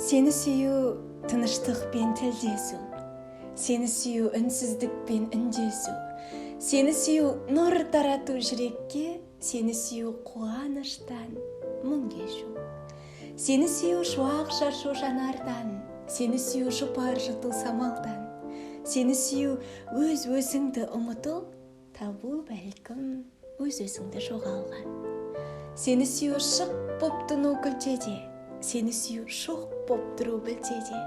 Сені сүю тыныштықпен тілдесу, сені сүю үнсіздікпен үндесу, сені сүю нұр тарату жүрекке, сені сүю қуаныштан мұң кешу. Сені сүю шуақ шашу жанардан, сені сүю жұпар жұту самалдан, сені сүю өз-өзіңді ұмыту, табу бәлкім өз-өзіңді жоғалған. Сені сүю шық боп тұну күлтеде, сені сүю шоқ боп тұру білтеде,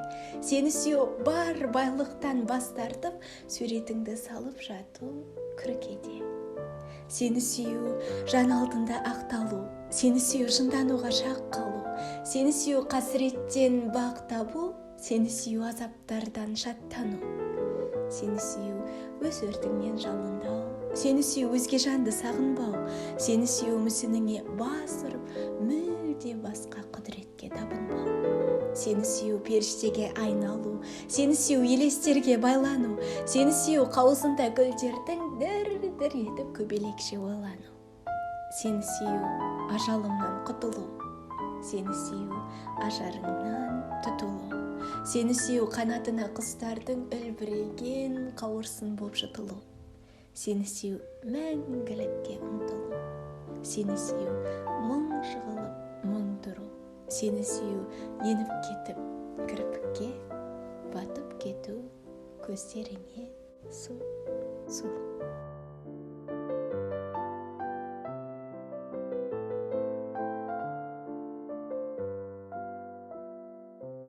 сені сүю бар байлықтан бас тартып, суретіңді салып жату күркеде. Сені сүю жан алдында ақталу, сені сүю жындануға шақ қалу, сені сүю қасіреттен бақ табу, сені сүю азаптардан шаттану. Сені сүю өз өртіңнен жалындау, сені сүю өзге жанды сағынбау, сені сүю мүсініңе бас ұрып, мүлде басқа құдіретке табынбау. Сені сүю періштеге айналу, сені сүю елестерге байлану, сені сүю қауызында гүлдердің дір-дір етіп көбелекше ойлану. Сені сүю ажалымнан құтылу, сені сүю ажарыңнан тұтылу, сені сүю қанатына құстардың үлбіреген қауырсын боп жұтылу. Сені сүю мәңгілікке ұмтылу, сені сүю мұң жығылып мұң тұру, сені сүю еніп кетіп кірпікке, батып кету көздеріңе су сұлу.